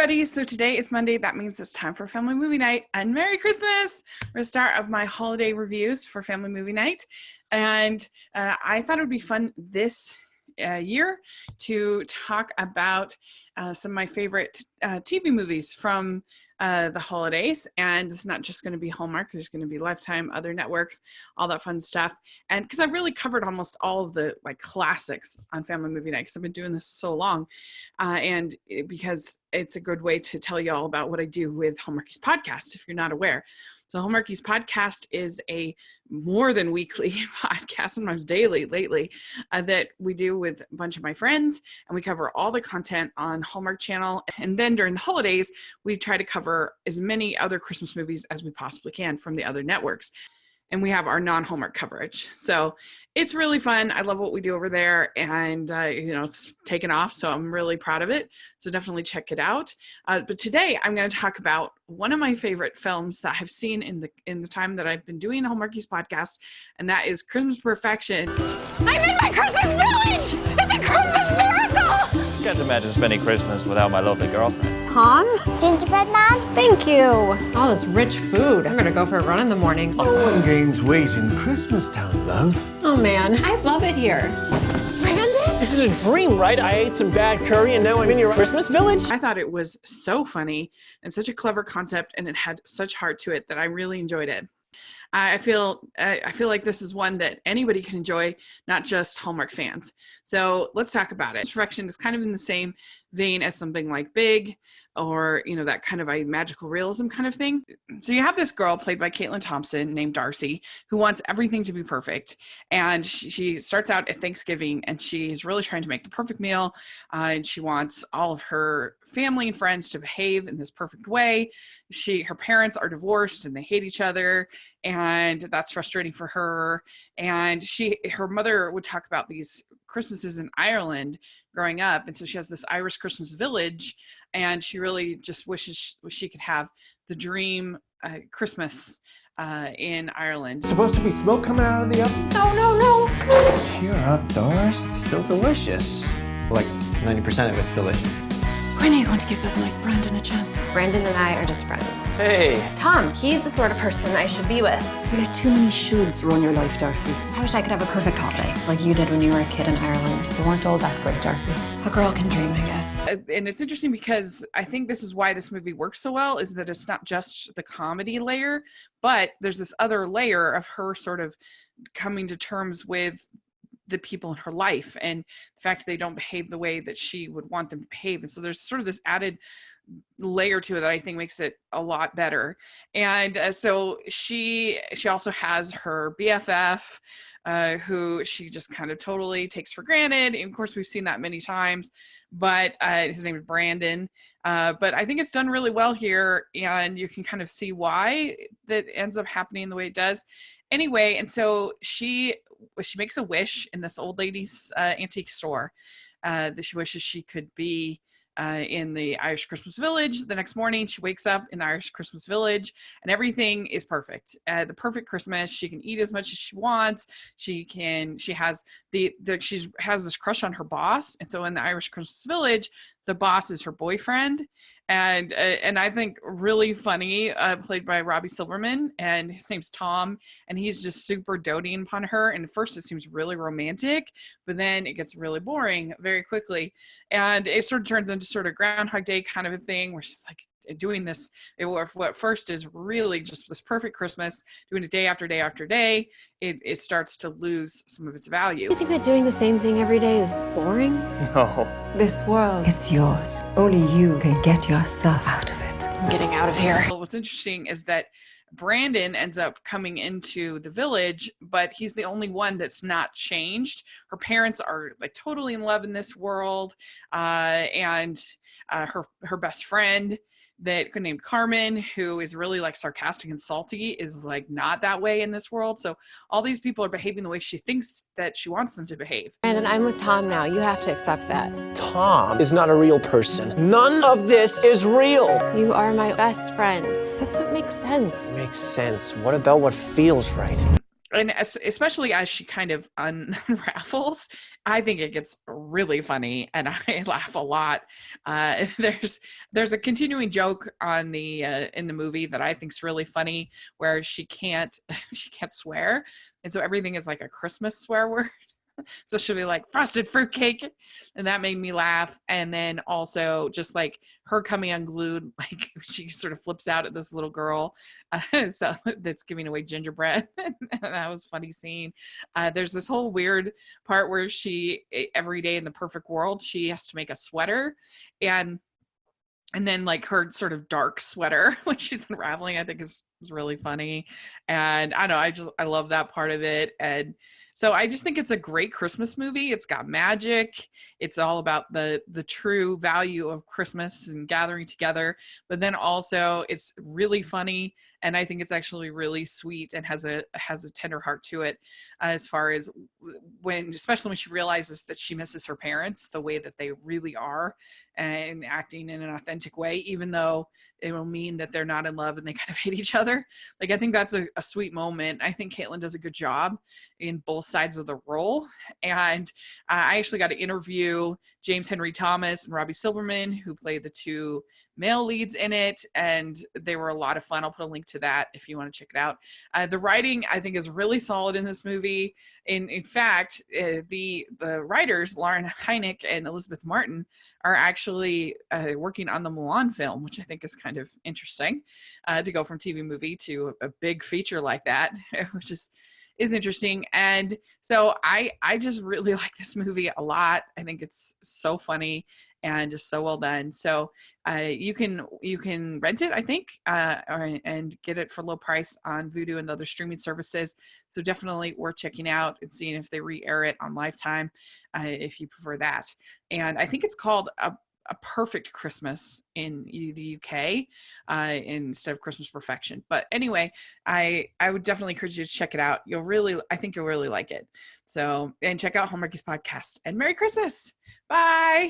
everybody. So today is Monday. That means it's time for Family Movie Night, and Merry Christmas. We're the start of my holiday reviews for Family Movie Night. And I thought it would be fun this year to talk about some of my favorite TV movies from the holidays. And it's not just going to be Hallmark. There's going to be Lifetime, other networks, all that fun stuff. And because I've really covered almost all of the classics on Family Movie Night, because I've been doing this so long, because it's a good way to tell you all about what I do with Hallmarkies Podcast, if you're not aware. So Hallmarkies Podcast is a more than weekly podcast, sometimes daily lately, that we do with a bunch of my friends, and we cover all the content on Hallmark Channel. And then during the holidays, we try to cover as many other Christmas movies as we possibly can from the other networks. And we have our non-Hallmark coverage. So it's really fun. I love what we do over there. And, it's taken off. So I'm really proud of it. So definitely check it out. But today I'm going to talk about one of my favorite films that I've seen in the time that I've been doing Hallmarkies Podcast. And that is Christmas Perfection. I'm in my Christmas village! It's a Christmas miracle! Can't imagine spending Christmas without my lovely girlfriend. Tom? Gingerbread man? Thank you. All this rich food. I'm gonna go for a run in the morning. No one gains weight in Christmas Town, love. Oh man, I love it here. Brandon? This is a dream, right? I ate some bad curry and now I'm in your Christmas village? I thought it was so funny and such a clever concept, and it had such heart to it that I really enjoyed it. I feel like this is one that anybody can enjoy, not just Hallmark fans. So let's talk about it. Perfection is kind of in the same vein as something like Big, or that kind of a magical realism kind of thing. So you have this girl played by Caitlin Thompson named Darcy, who wants everything to be perfect. And she starts out at Thanksgiving, and she's really trying to make the perfect meal. And she wants all of her family and friends to behave in this perfect way. Her parents are divorced and they hate each other, and that's frustrating for her. And her mother would talk about these Christmases in Ireland growing up, and so she has this Irish Christmas village, and she really just wishes she could have the dream Christmas in Ireland. Supposed to be smoke coming out of the oven? No. Cheer up, Doris. It's still delicious. Like 90% of it's delicious. When are you going to give that nice Brandon a chance? Brandon and I are just friends. Hey! Tom, he's the sort of person I should be with. You let too many shoulds run your life, Darcy. I wish I could have a perfect holiday, like you did when you were a kid in Ireland. You weren't all that great, Darcy. A girl can dream, I guess. And it's interesting because I think this is why this movie works so well, is that it's not just the comedy layer, but there's this other layer of her sort of coming to terms with the people in her life and the fact that they don't behave the way that she would want them to behave. And so there's sort of this added layer to it that I think makes it a lot better. And so she also has her BFF, who she just kind of totally takes for granted. And of course, we've seen that many times, but his name is Brandon. But I think it's done really well here, and you can kind of see why that ends up happening the way it does. Anyway, and so she makes a wish in this old lady's antique store that she wishes she could be in the Irish Christmas village. The next morning, she wakes up in the Irish Christmas village, and everything is perfect. The perfect Christmas. She can eat as much as she wants. She has this crush on her boss, and so in the Irish Christmas village, the boss is her boyfriend. And I think really funny, played by Robbie Silverman, and his name's Tom, and he's just super doting upon her. And at first it seems really romantic, but then it gets really boring very quickly. And it sort of turns into sort of Groundhog Day kind of a thing where she's like doing this, what first is really just this perfect Christmas, doing it day after day after day. It starts to lose some of its value. You think that doing the same thing every day is boring? No. This world, it's yours. Only you can get yourself out of it. I'm getting out of here. What's interesting is that Brandon ends up coming into the village, but he's the only one that's not changed. Her parents are like totally in love in this world, and her best friend named Carmen, who is really like sarcastic and salty, is like not that way in this world. So all these people are behaving the way she thinks that she wants them to behave. Brandon, I'm with Tom now. You have to accept that. Tom is not a real person. None of this is real. You are my best friend. That's what makes sense. Makes sense. What about what feels right? and especially as she kind of unravels, I think it gets really funny, and I laugh a lot. There's a continuing joke on the in the movie that I think's really funny, where she can't she can't swear, and so everything is like a Christmas swear word. So she'll be like frosted fruitcake, and that made me laugh. And then also just like her coming unglued, like she sort of flips out at this little girl, so that's giving away gingerbread. That was a funny scene. There's this whole weird part where she every day in the perfect world she has to make a sweater, and then like her sort of dark sweater when she's unraveling, I think is really funny. And I don't know, I love that part of it. And so I just think it's a great Christmas movie. It's got magic. It's all about the true value of Christmas and gathering together. But then also it's really funny, and I think it's actually really sweet and has a tender heart to it, as far as especially when she realizes that she misses her parents the way that they really are, and acting in an authentic way, even though it will mean that they're not in love and they kind of hate each other. Like, I think that's a sweet moment. I think Caitlin does a good job in both sides of the role. And I actually got to interview James Henry Thomas and Robbie Silverman, who played the two male leads in it, and they were a lot of fun. I'll put a link to that if you want to check it out. The writing, I think, is really solid in this movie. In fact, the writers, Lauren Hynek and Elizabeth Martin, are actually working on the Mulan film, which I think is kind of interesting, to go from TV movie to a big feature like that, which is interesting. And so I just really like this movie a lot. I think it's so funny and just so well done. So you can rent it, I think, and get it for low price on Vudu and other streaming services. So definitely worth checking out and seeing if they re-air it on Lifetime, if you prefer that. And I think it's called a Perfect Christmas in the UK, instead of Christmas Perfection. But anyway, I would definitely encourage you to check it out. I think you'll really like it. So, and check out Hallmarkies podcast, and Merry Christmas. Bye.